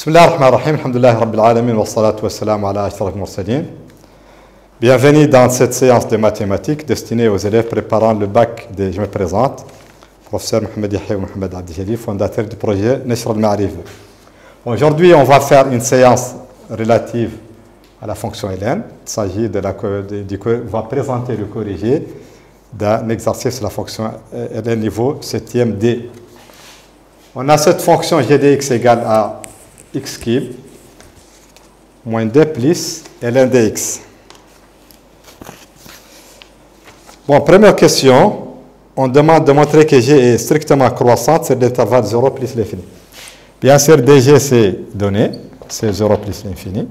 Bismillah ar-Rahman ar-Rahim, alhamdulillah rabbil alamin wa salatu wa salam ala ashrafil mursalin. Bienvenue dans cette séance de mathématiques destinée aux élèves préparant le bac je me présente, professeur Mohamed Yahya Mohamed Abdeljalil, fondateur du projet Nashr al-Ma'arif. Aujourd'hui, on va faire une séance relative à la fonction ln. Il s'agit on va présenter le corrigé d'un exercice de la fonction ln niveau 7e D. On a cette fonction g de x égale à x cube moins 2 plus ln dx. Bon, première question, on demande de montrer que g est strictement croissante sur l'intervalle 0 plus l'infini. Bien sûr, dg c'est donné, c'est 0 plus l'infini.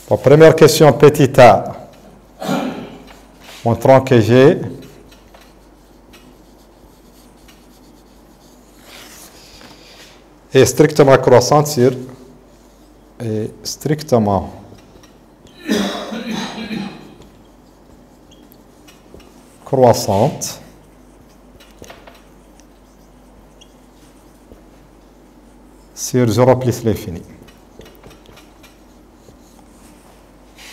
Bon, première question, petit a, montrant que g est strictement croissante sur croissante sur 0 plus l'infini.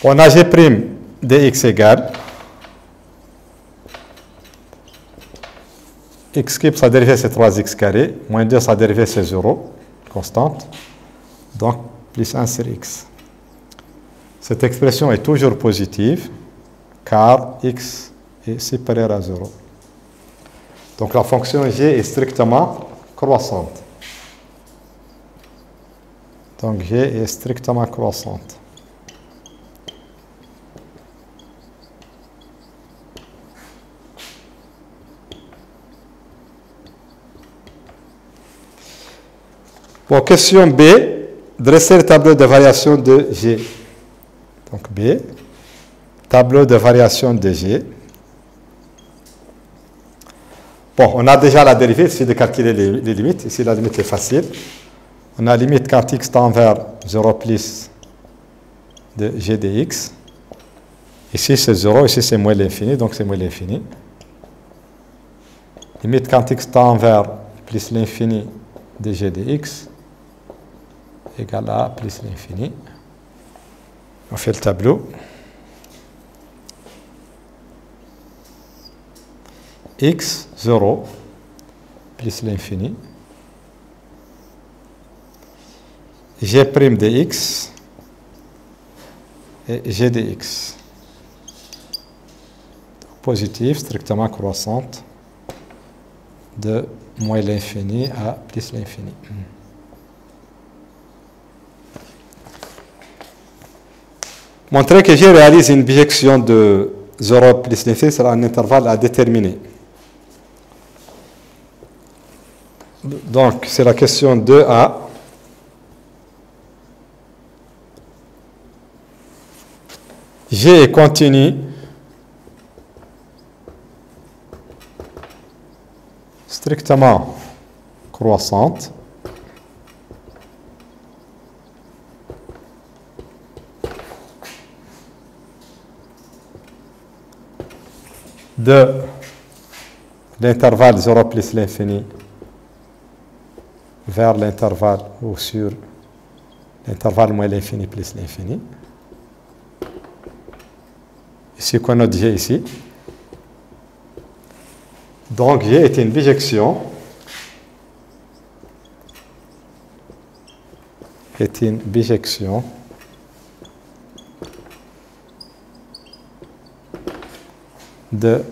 On a g' de x égale x cube, sa dérivée c'est 3x carré, moins 2, sa dérivée c'est 0, constante, donc plus 1 sur x. Cette expression est toujours positive, car x est supérieur à 0. Donc la fonction g est strictement croissante. Donc g est strictement croissante. Bon, question B, dresser le tableau de variation de G. Donc B, tableau de variation de G. Bon, on a déjà la dérivée, il suffit de calculer les limites. Ici, la limite est facile. On a la limite quand x tend vers 0 plus de G de x. Ici, c'est 0, ici, c'est moins l'infini, donc c'est moins l'infini. Limite quand x tend vers plus l'infini de G de x égale à plus l'infini. On fait le tableau. X, 0, plus l'infini. G' de x et g de x. Positive, strictement croissante, de moins l'infini à plus l'infini. Montrer que G réalise une bijection de 0 plus l'infini sur un intervalle à déterminer. Donc, c'est la question 2A. G est continue strictement croissante de l'intervalle 0 plus l'infini vers l'intervalle ou sur l'intervalle moins l'infini plus l'infini. Ici, qu'on note G ici. Donc, G est une bijection. De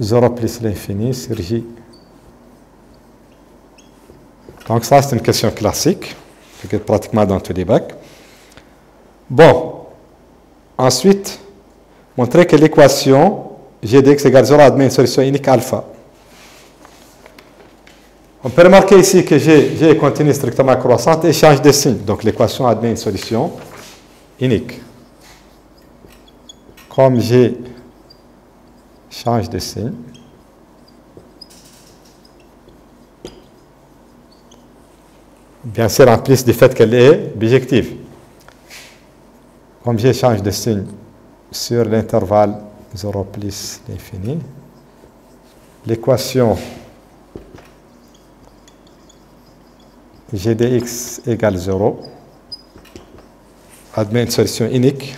0 plus l'infini sur J. Donc ça, c'est une question classique, qui est pratiquement dans tous les bacs. Bon, ensuite, montrer que l'équation g de x égale 0 admet une solution unique alpha. On peut remarquer ici que g est continue strictement croissante et change de signe. Donc l'équation admet une solution unique. Comme g change de signe, bien sûr en plus du fait qu'elle est bijective. Comme g change de signe sur l'intervalle 0 plus l'infini, l'équation g de x égale 0 admet une solution unique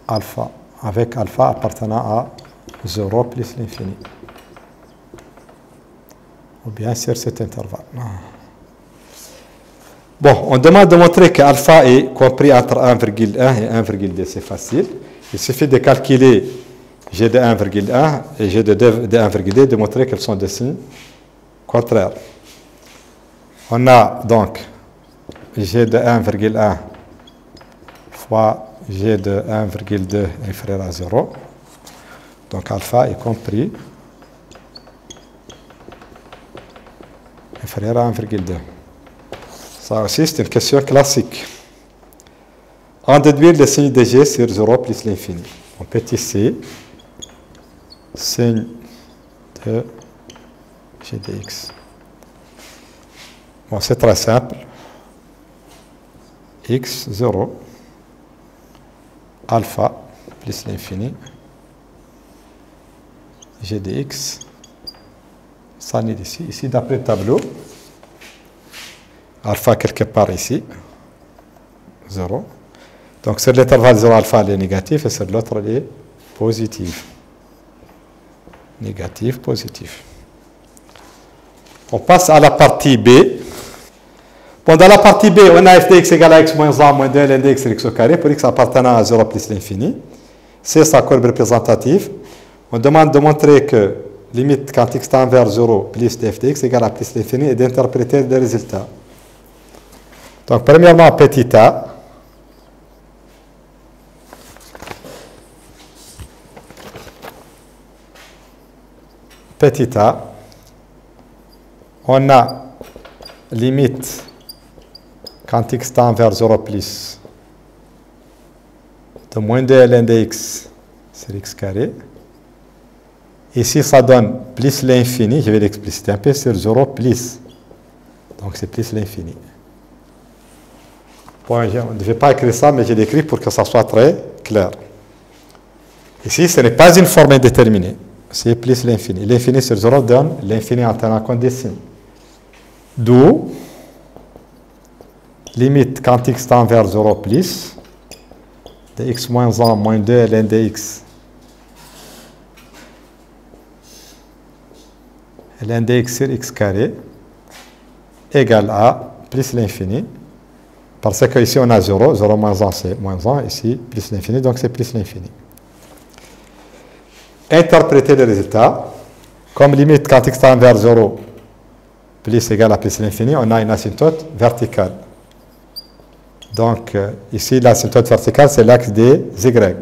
alpha avec alpha appartenant à 0 plus l'infini ou bien sur cet intervalle. Bon, on demande de montrer que alpha est compris entre 1,1 et 1,2, c'est facile. Il suffit de calculer g de 1,1 et g de 1,2, de montrer qu'elles sont de signes contraires. On a donc g de 1,1 fois g de 1,2 inférieur à 0. Donc alpha est compris inférieur à 1,2. Ça aussi, c'est une question classique. En déduire le signe de g sur 0 plus l'infini. On peut ici signe de g de x. Bon, c'est très simple. X, 0, alpha plus l'infini, g de x, ça n'est ici. Ici, d'après le tableau, alpha quelque part ici, 0. Donc, sur l'intervalle 0, alpha, elle est négatif, et sur l'autre, elle est positive. Négatif, positif. On passe à la partie B. Bon, dans la partie B, on a f de x égale à x moins 1 moins 2 ln de x sur x au carré, pour x appartenant à 0 plus l'infini. C'est sa courbe représentative. On demande de montrer que limite quand x tend vers 0 plus de f de x égale à plus l'infini et d'interpréter les résultats. Donc, premièrement, petit a. Petit a. On a limite quand x tend vers 0 plus de moins 2 ln de x sur x carré. Ici, ça donne plus l'infini, je vais l'expliciter un peu, sur 0 plus. Donc, c'est plus l'infini. Bon, je ne vais pas écrire ça, mais je l'écris pour que ça soit très clair. Ici, ce n'est pas une forme indéterminée. C'est plus l'infini. L'infini sur 0 donne l'infini en tenant compte des signes. D'où, limite quand x tend vers 0 plus, de x moins 1 moins 2 ln de x. Ln de x sur x carré égale à plus l'infini. Parce que ici on a 0, 0 moins 1 c'est moins 1, ici plus l'infini, donc c'est plus l'infini. Interpréter le résultat. Comme limite quand x tend vers 0 plus égale à plus l'infini, on a une asymptote verticale. Donc ici l'asymptote verticale c'est l'axe des y.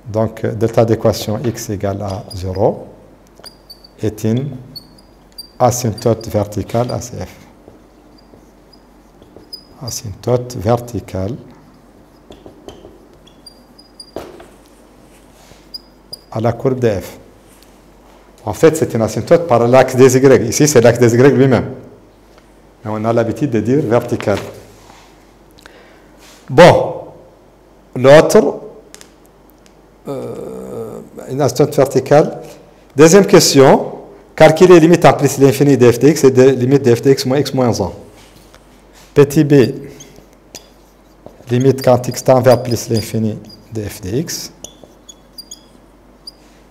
Donc delta d'équation x égale à 0 est une asymptote verticale ACF. Asymptote verticale à la courbe de f. En fait, c'est une asymptote par l'axe des y. Ici, c'est l'axe des y lui-même. Mais on a l'habitude de dire verticale. Bon, l'autre, une asymptote verticale. Deuxième question, calculer limite en plus l'infini de f de x et de limite de f de x moins x moins 1. Petit b, limite quand x tend vers plus l'infini de f de x,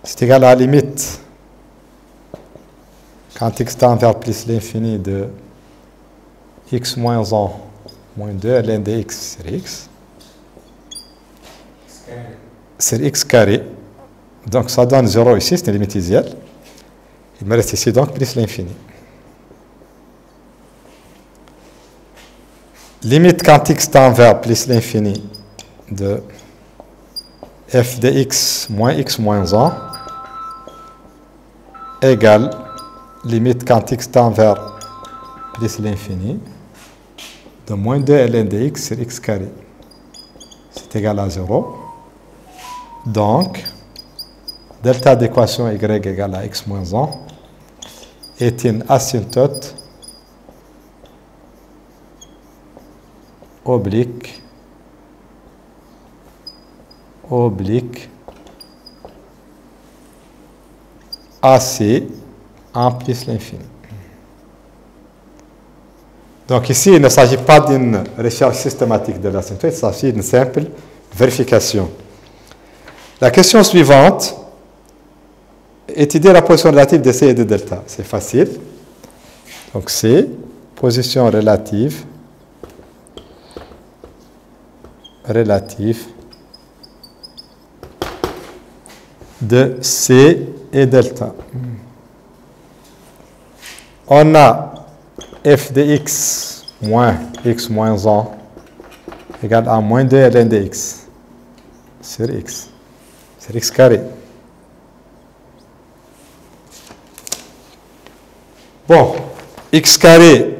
c'est égal à la limite quand x tend vers plus l'infini de x moins 1 moins 2 ln de x sur x. Sur x carré. Donc ça donne 0 ici, c'est une limite idéale. Il me reste ici donc plus l'infini. Limite quand x tend vers plus l'infini de f de x moins 1 égale limite quand x tend vers plus l'infini de moins 2 ln de x sur x carré. C'est égal à 0. Donc, delta d'équation y égale à x moins 1 est une asymptote oblique oblique AC 1 plus l'infini. Donc ici, il ne s'agit pas d'une recherche systématique de l'asymétrie, il s'agit d'une simple vérification. La question suivante, étudier la position relative de C et de delta. C'est facile. Donc C, position relative de C et delta. On a f de x moins x moins 1 égale à moins 2 ln de x sur x carré. Bon, x carré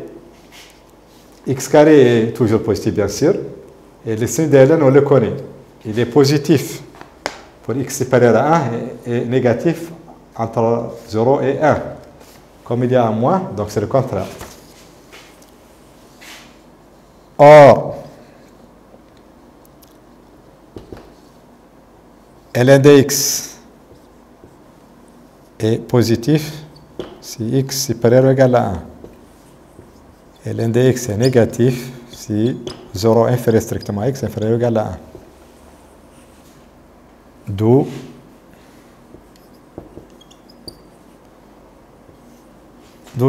est toujours positif, bien sûr. Et le signe de ln, on le connaît. Il est positif pour x supérieur à 1 et négatif entre 0 et 1. Comme il y a un moins, donc c'est le contraire. Or, ln de x est positif si x supérieur ou égal à 1. Et ln de x est négatif si 0 inférieur strictement à x inférieur ou égal à 1. D'où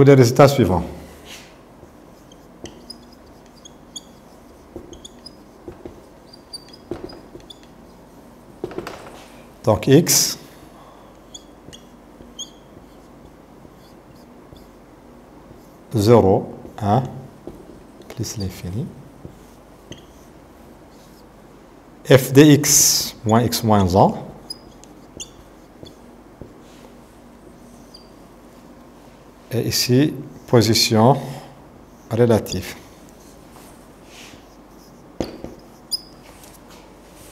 les résultats suivants. Donc x zéro, 1 plus l'infini. F de x moins x moins 1. Et ici, position relative.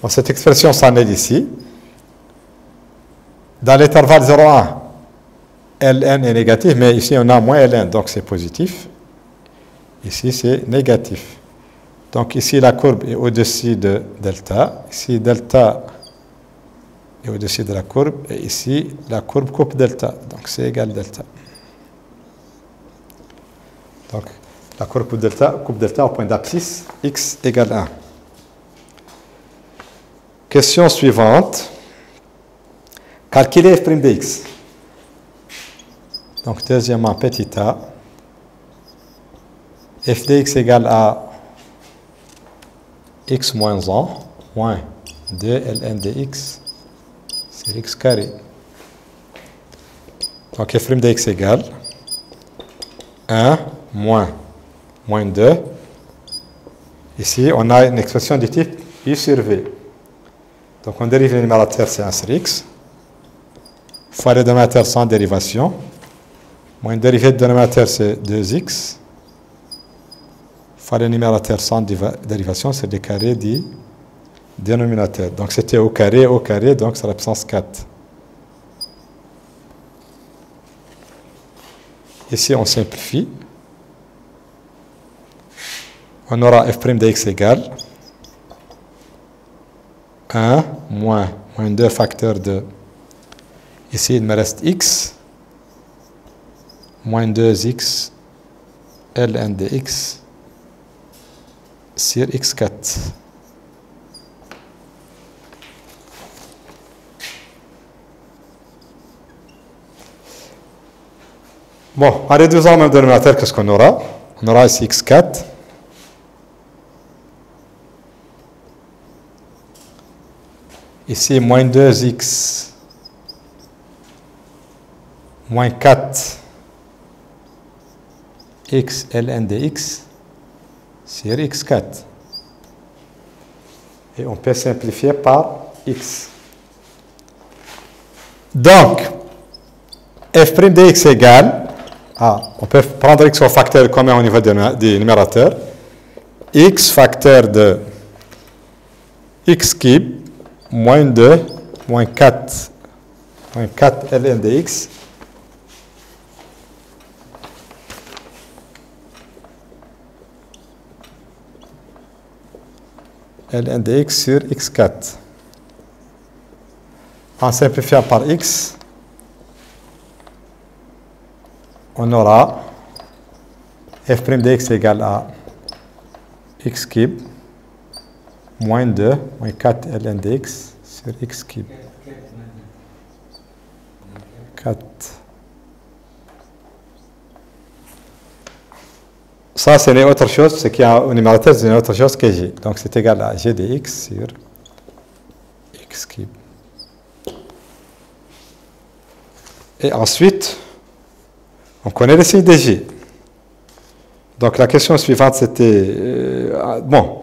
Bon, cette expression s'en est ici. Dans l'intervalle 0,1, ln est négatif, mais ici on a moins ln, donc c'est positif. Ici c'est négatif. Donc ici la courbe est au-dessus de delta. Ici delta est au-dessus de la courbe. Et ici la courbe coupe delta. Donc c'est égal delta. Donc la courbe coupe delta au point d'abscisse x égale 1. Question suivante. Calculer f' de x. Donc, deuxièmement, petit a. F de x égale à x moins 1 moins 2 ln de x sur x carré. Donc, f' de x égale 1 moins 2. Ici, on a une expression du type u sur v. Donc, on dérive le numérateur, c'est 1 sur x. Fois le dénominateur sans dérivation. Moins dérivée de dénominateur, c'est 2x. Fois le numérateur sans dérivation, c'est le carré du dénominateur. Donc c'était au carré, donc c'est la puissance 4. Ici, on simplifie. On aura f' de x égale 1 moins 2 facteur de... Ici, il me reste x, moins 2x, ln de x, sur x4. Bon, en réduisant le même dénominateur, qu'est-ce qu'on aura? On aura ici x4. Ici, moins 2x. Moins 4 x ln de x sur x4. Et on peut simplifier par x. Donc, f' de x égale, on peut prendre x au facteur commun au niveau du numérateur, x facteur de x cube moins 2 moins 4 ln de x ln de x sur x4. En simplifiant par x, on aura f' de x égale à x cube moins 2 moins 4 ln de x sur x cube. 4. Ça, ce n'est autre chose, ce qui est au numérateur, c'est autre chose que g. Donc, c'est égal à g de x sur x cube. Et ensuite, on connaît le signe de g. Donc, la question suivante, c'était... bon,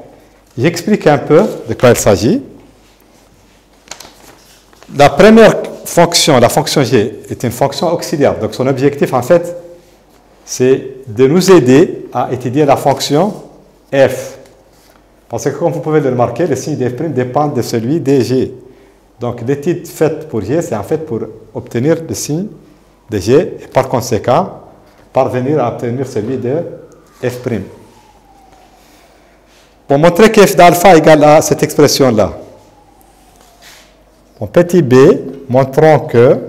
j'explique un peu de quoi il s'agit. La première fonction, la fonction g, est une fonction auxiliaire. Donc, son objectif, en fait, c'est de nous aider à étudier la fonction f. Parce que, comme vous pouvez le remarquer, le signe de f' dépend de celui de g. Donc, l'étude faite pour g, c'est en fait pour obtenir le signe de g, et par conséquent, parvenir à obtenir celui de f'. Pour montrer que f d'alpha égale à cette expression-là, en petit b, montrons que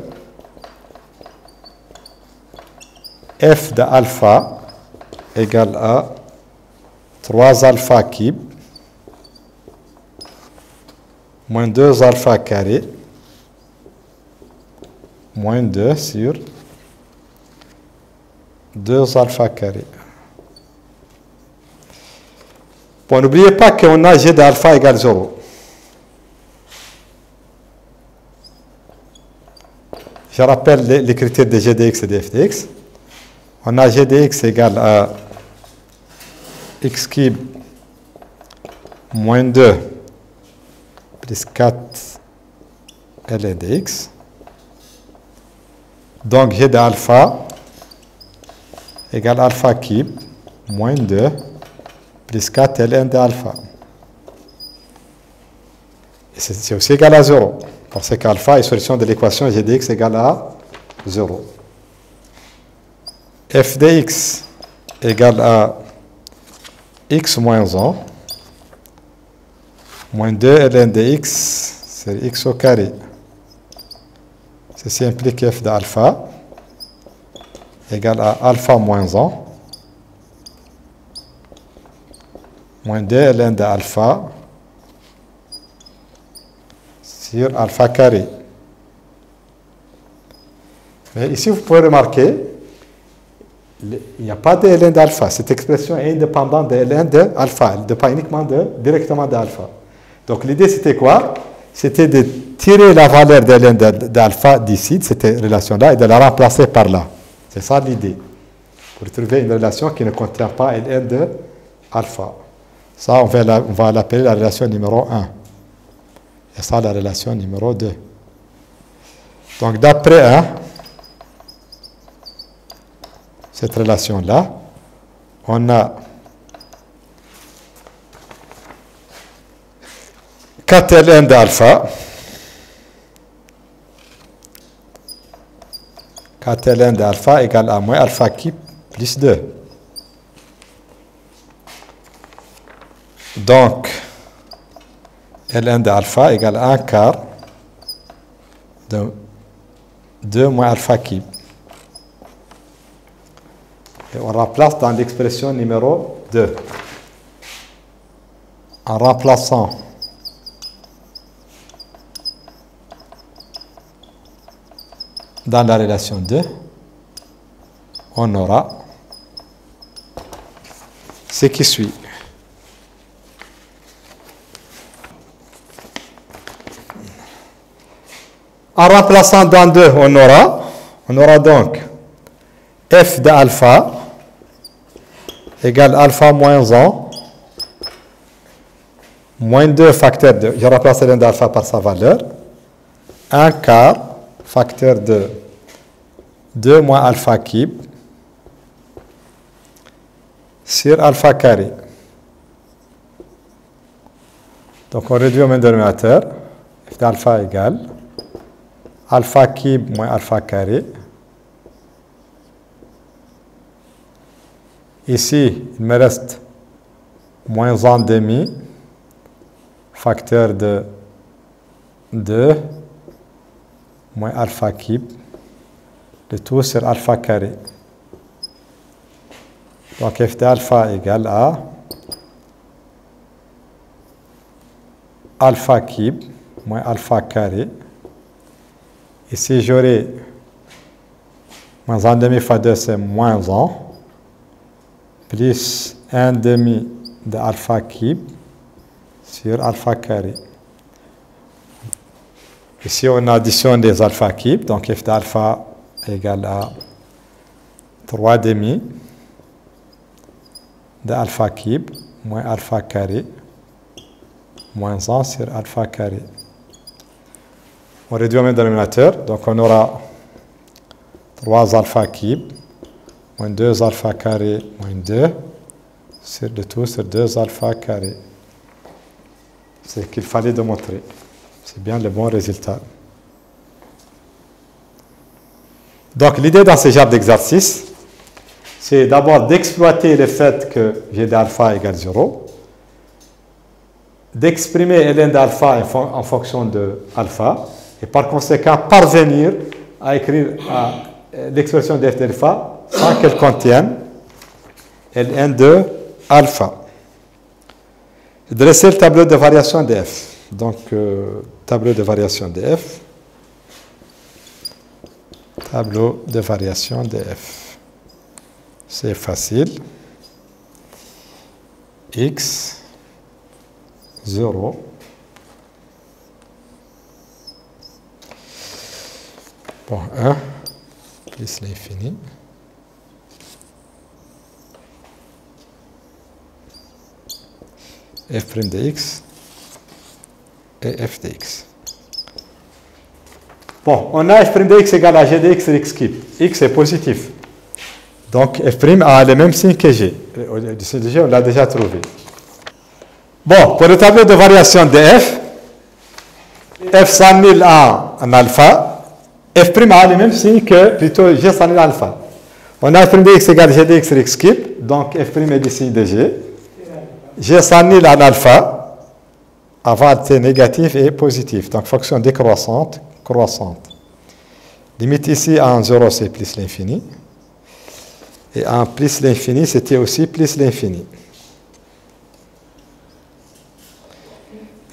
f de alpha égale à 3 alpha cube moins 2 alpha carré moins 2 sur 2 alpha carré. Bon, n'oubliez pas qu'on a g de alpha égale 0. Je rappelle les critères de g de x et de f de x. On a g de x égale à x cube moins 2 plus 4 ln de x. Donc g de alpha égale alpha cube moins 2 plus 4 ln de alpha. Et c'est aussi égal à 0, parce qu'alpha est solution de l'équation g de x égale à 0. f de x égale à x moins 1 moins 2 ln de x, c'est x au carré. Ceci implique f de alpha égale à alpha moins 1 moins 2 ln de alpha sur alpha carré. Mais ici, vous pouvez remarquer, il n'y a pas de ln d'alpha. Cette expression est indépendante de ln de alpha. Elle dépend uniquement directement de alpha. Donc, l'idée, c'était quoi? C'était de tirer la valeur de ln d'alpha d'ici, de cette relation-là, et de la remplacer par là. C'est ça l'idée. Pour trouver une relation qui ne contient pas ln de alpha. Ça, on va l'appeler la relation numéro 1. Et ça, la relation numéro 2. Donc, d'après 1, cette relation-là, on a 4 ln d'alpha, 4 ln d'alpha égale à moins alpha cube plus 2. Donc, ln de alpha égale à 1 quart de 2 moins alpha cube. Et on remplace dans l'expression numéro 2. En remplaçant dans la relation 2, on aura ce qui suit. En remplaçant dans 2, on aura donc f de alpha égale alpha moins 1 moins 2 facteur de, je remplace l'un d'alpha par sa valeur, 1 quart facteur de 2 moins alpha cube sur alpha carré. Donc on réduit au même dénominateur, f d'alpha égale alpha cube moins alpha carré. Ici, il me reste moins 1 demi facteur de 2 moins alpha cube, le tout sur alpha carré. Donc f de alpha égale à alpha cube moins alpha carré. Ici, j'aurai moins 1 demi fois 2, c'est moins 1, plus 1 demi de alpha cube sur alpha carré. Ici, on additionne des alpha cubes, donc f de alpha égale à 3 demi de alpha cube moins alpha carré moins 1 sur alpha carré. On réduit au même dénominateur, donc on aura 3 alpha cube moins 2 alpha carré moins 2 sur le tout sur 2 alpha carré. C'est ce qu'il fallait démontrer. C'est bien le bon résultat. Donc l'idée dans ce genre d'exercice, c'est d'abord d'exploiter le fait que g d'alpha égale 0, d'exprimer ln d'alpha en fonction de alpha, et par conséquent parvenir à écrire l'expression de f d'alpha sans qu'elle contienne ln de alpha. Dresser le tableau de variation de f. Donc, tableau de variation de f. Tableau de variation de f. C'est facile. X, 0. Bon, 1 plus l'infini. F' de x et f de x. Bon, on a f' de x égale à g de x sur x cube. X est positif. Donc f' a le même signe que g. Le signe de g, on l'a déjà trouvé. Bon, pour le tableau de variation de f s'annule en alpha. F' a le même signe que plutôt g s'annule en alpha. On a f' de x égale g de x sur x cube. Donc f' est du signe de g. G s'annule en alpha, avant t négatif et positif. Donc, fonction décroissante, croissante. Limite ici, en 0, c'est plus l'infini. Et en plus l'infini, c'était aussi plus l'infini.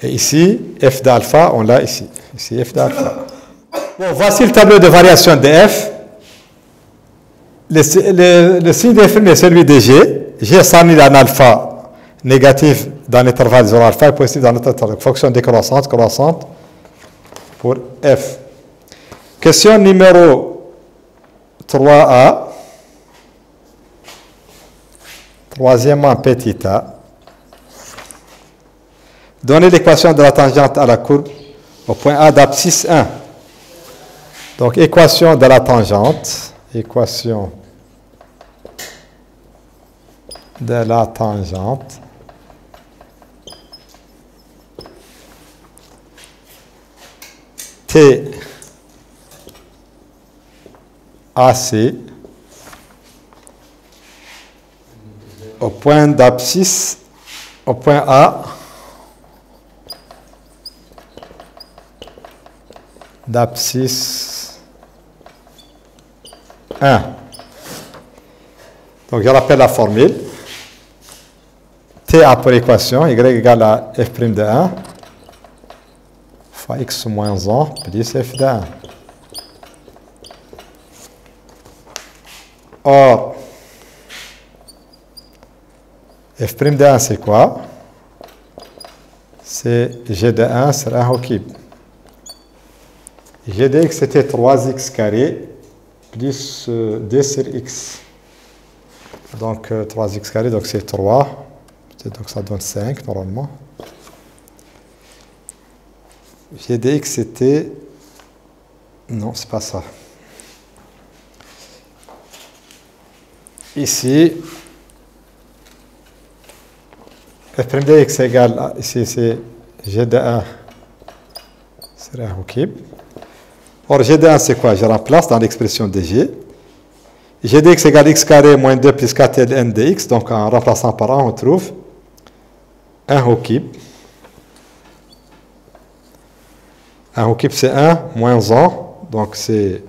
Et ici, f d'alpha, on l'a ici. Ici, f d'alpha. Bon, voici le tableau de variation de f. Le signe de f est celui de g. G s'annule en alpha négatif dans l'intervalle 0 alpha et positif dans l'intervalle. Fonction décroissante, croissante pour f. Question numéro 3a. Troisièmement, petit a. Donnez l'équation de la tangente à la courbe au point A d'abscisse 1. Donc, équation de la tangente. Équation de la tangente. T AC au point d'abscisse, au point A d'abscisse 1. Donc je rappelle la formule. T a pour équation, y égale à f' de 1 fois x moins 1 plus f de 1. Or, f' de 1 c'est quoi? C'est g de 1 sur 1 au cube. G de x c'était 3x carré plus 2 sur x. Donc 3x carré, donc c'est 3. Donc ça donne 5 normalement. G de x c'était... Non, c'est pas ça. Ici, f' de x égale à, ici c'est g de 1 sur 1 au cube. Or, g de 1 c'est quoi? Je remplace dans l'expression de g. G de x égale x carré moins 2 plus 4 ln de x. Donc en remplaçant par 1, on trouve 1 au cube. 1 au cube c'est 1 moins 1 donc c'est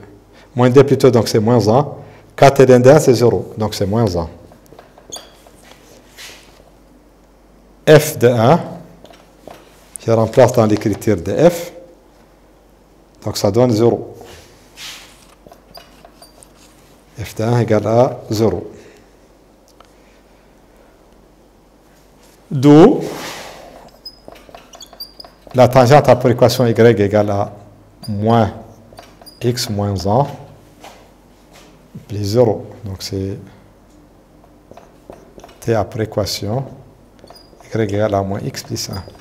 moins d plutôt, donc c'est moins 1. 4 ln de 1, c'est 0, donc c'est moins 1. F de 1, je remplace dans l'écriture de f, donc ça donne 0. F de 1 égale à 0. D'où la tangente à l'équation y égale à moins x moins 1 plus 0. Donc c'est t après équation y égale à moins x plus 1.